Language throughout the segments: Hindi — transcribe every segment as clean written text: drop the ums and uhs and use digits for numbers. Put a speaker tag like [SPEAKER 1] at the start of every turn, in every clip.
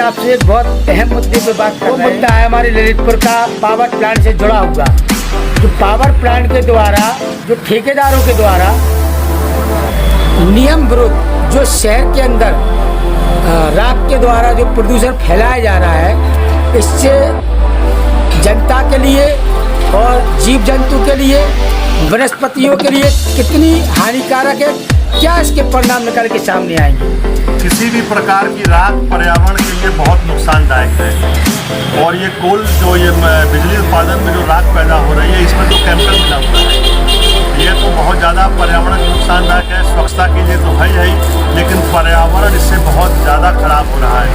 [SPEAKER 1] आपसे एक बहुत अहम मुद्दे पे बात कर रहे हैं। मुद्दा है हमारे ललितपुर का पावर प्लांट से जुड़ा हुआ। जो पावर प्लांट के द्वारा जो ठेकेदारों के द्वारा नियम विरुद्ध जो शहर के अंदर राख के द्वारा जो प्रदूषण फैलाया जा रहा है, इससे जनता के लिए और जीव जंतु के लिए, वनस्पतियों के लिए कितनी हानिकारक है, क्या इसके परिणाम निकल के सामने आएंगे?
[SPEAKER 2] किसी भी प्रकार की राख पर्यावरण के लिए बहुत नुकसानदायक है। और ये कोल जो ये बिजली उत्पादन में जो राख पैदा हो रही है, इसमें जो केमिकल मिला हुआ है, ये तो बहुत ज़्यादा पर्यावरण को नुकसानदायक है। स्वच्छता के लिए तो है ही, लेकिन पर्यावरण इससे बहुत ज़्यादा खराब हो रहा है।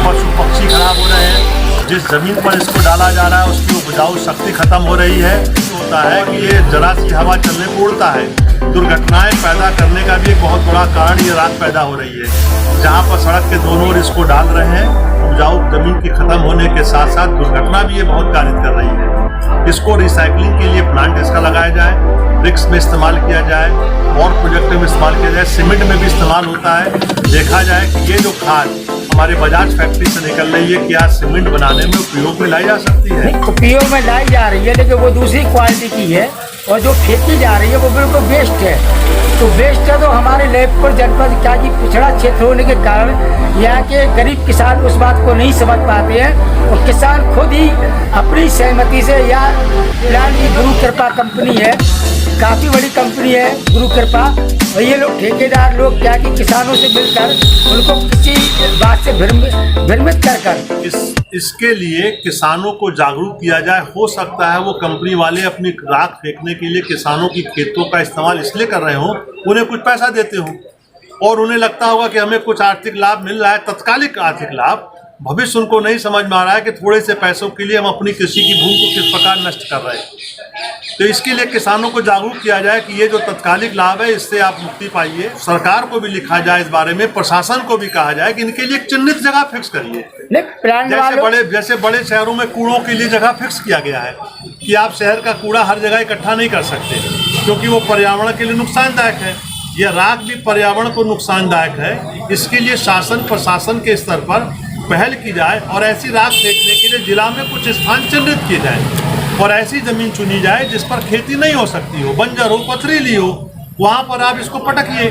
[SPEAKER 2] पशु पक्षी खराब हो रहे हैं। जिस ज़मीन पर इसको डाला जा रहा है उसकी उपजाऊ शक्ति खत्म हो रही है। होता है कि ये जरा सी हवा चलने को उड़ता है। दुर्घटनाएं पैदा करने का भी एक बहुत बड़ा कारण ये राख पैदा हो रही है। जहाँ पर सड़क के दोनों ओर इसको डाल रहे हैं, उपजाऊ जमीन की खत्म होने के साथ साथ दुर्घटना भी ये बहुत कारित कर रही है। इसको रिसाइकलिंग के लिए प्लांट इसका लगाया जाए, ब्रिक्स में इस्तेमाल किया जाए और प्रोजेक्ट में इस्तेमाल किया जाए, सीमेंट में भी इस्तेमाल होता है। देखा जाए कि ये जो खाद हमारे बजाज फैक्ट्री से निकल रही है, क्या सीमेंट बनाने में उपयोग में लाई जा सकती है?
[SPEAKER 1] उपयोग में लाई जा रही है, लेकिन वो दूसरी क्वालिटी की है और जो फेंकी जा रही है वो बिल्कुल वेस्ट है। तो वेस्ट है तो हमारे ललितपुर जनपद क्या कि पिछड़ा क्षेत्र होने के कारण यहाँ के गरीब किसान उस बात को नहीं समझ पाते हैं और किसान खुद ही अपनी सहमति से, या प्लांट की गुरु कृपा कंपनी है, काफ़ी बड़ी कंपनी है गुरु कृपा, और ये लोग ठेकेदार लोग क्या कि किसानों से मिलकर उनको किसी बात से भ्रमित कर
[SPEAKER 2] इसके लिए किसानों को जागरूक किया जाए। हो सकता है वो कंपनी वाले अपनी राख फेंकने के लिए किसानों की खेतों का इस्तेमाल इसलिए कर रहे हों, उन्हें कुछ पैसा देते हों और उन्हें लगता होगा कि हमें कुछ आर्थिक लाभ मिल रहा है, तत्कालिक आर्थिक लाभ। भविष्य उनको नहीं समझ में आ रहा है कि थोड़े से पैसों के लिए हम अपनी कृषि की भूमि को किस प्रकार नष्ट कर रहे हैं। तो इसके लिए किसानों को जागरूक किया जाए कि ये जो तत्कालिक लाभ है इससे आप मुक्ति पाइए। सरकार को भी लिखा जाए इस बारे में, प्रशासन को भी कहा जाए कि इनके लिए एक चिन्हित जगह फिक्स करिए। जैसे बड़े शहरों में कूड़ों के लिए जगह फिक्स किया गया है कि आप शहर का कूड़ा हर जगह इकट्ठा नहीं कर सकते, क्योंकि वो पर्यावरण के लिए नुकसानदायक है। यह राख भी पर्यावरण को नुकसानदायक है। इसके लिए शासन प्रशासन के स्तर पर पहल की जाए और ऐसी राख फेंकने के लिए जिला में कुछ स्थान चिन्हित किए जाए और ऐसी जमीन चुनी जाए जिस पर खेती नहीं हो सकती हो, बंजर हो, पथरीली हो, वहाँ पर आप इसको पटकिए,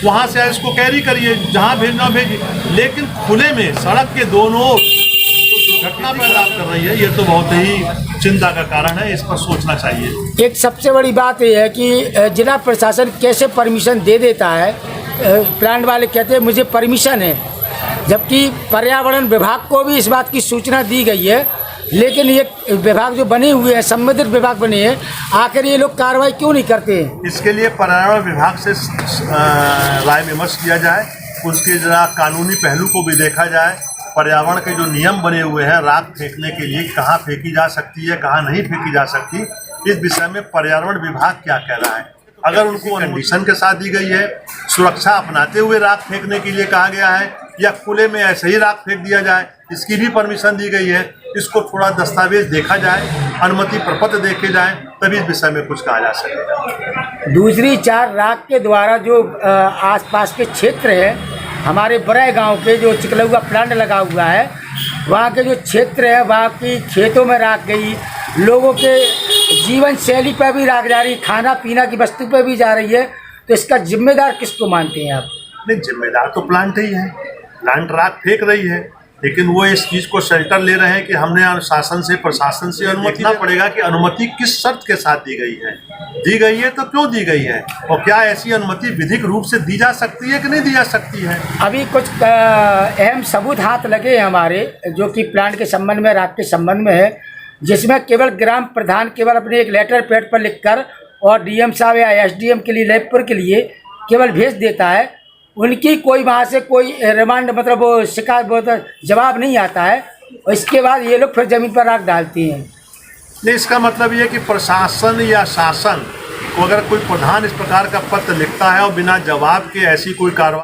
[SPEAKER 2] वहाँ से इसको कैरी करिए, जहाँ भेजना भेजिए। लेकिन खुले में सड़क के दोनों ओर जो दुर्घटना पैदा कर रही है, ये तो बहुत ही चिंता का कारण है। इस पर सोचना चाहिए।
[SPEAKER 1] एक सबसे बड़ी बात यह है कि जिला प्रशासन कैसे परमिशन दे देता है। प्लांट वाले कहते हैं मुझे परमिशन है, जबकि पर्यावरण विभाग को भी इस बात की सूचना दी गई है, लेकिन ये विभाग जो बने हुए हैं, संबंधित विभाग बने हैं, आखिर ये लोग कार्रवाई क्यों नहीं करते हैं?
[SPEAKER 2] इसके लिए पर्यावरण विभाग से राय विमर्श किया जाए, उसके जरा कानूनी पहलू को भी देखा जाए। पर्यावरण के जो नियम बने हुए हैं राख फेंकने के लिए, कहाँ फेंकी जा सकती है, कहाँ नहीं फेंकी जा सकती, इस विषय में पर्यावरण विभाग क्या कह रहा है। अगर उनको कंडीशन के साथ दी गई है, सुरक्षा अपनाते हुए राख फेंकने के लिए कहा गया है, या खुले में ऐसे ही राख फेंक दिया जाए, इसकी भी परमिशन दी गई है। इसको थोड़ा दस्तावेज देखा जाए, अनुमति प्रपत्र देखे जाए, तभी इस विषय में कुछ कहा जा सकेगा।
[SPEAKER 1] दूसरी चार राख के द्वारा जो आसपास के क्षेत्र है, हमारे बड़े गांव के जो चिकलौआ प्लांट लगा हुआ है, वहाँ के जो क्षेत्र है, वहाँ की खेतों में राख गई, लोगों के जीवन शैली पर भी राख जा रही, खाना पीना की वस्तु पर भी जा रही है। तो इसका जिम्मेदार किसको मानते हैं आप?
[SPEAKER 2] नहीं, जिम्मेदार तो प्लांट ही है। प्लांट राख फेंक रही है, लेकिन वो इस चीज़ को शेल्टर ले रहे हैं कि हमने शासन से प्रशासन से अनुमति देखना पड़ेगा कि अनुमति किस शर्त के साथ दी गई है तो क्यों दी गई है, और क्या ऐसी अनुमति विधिक रूप से दी जा सकती है कि नहीं दी जा सकती है।
[SPEAKER 1] अभी कुछ अहम सबूत हाथ लगे हैं हमारे, जो कि प्लांट के संबंध में, राख के संबंध में है, जिसमें केवल ग्राम प्रधान केवल अपने एक लेटर पैड पर लिखकर और डीएम साहब या एसडीएम के लिए, ललितपुर के लिए केवल भेज देता है। उनकी कोई वहाँ से कोई रिमांड मतलब वो शिकायत जवाब नहीं आता है, और इसके बाद ये लोग फिर ज़मीन पर राख डालती हैं।
[SPEAKER 2] नहीं, इसका मतलब ये कि प्रशासन या शासन को अगर कोई प्रधान इस प्रकार का पत्र लिखता है और बिना जवाब के ऐसी कोई कार्रवाई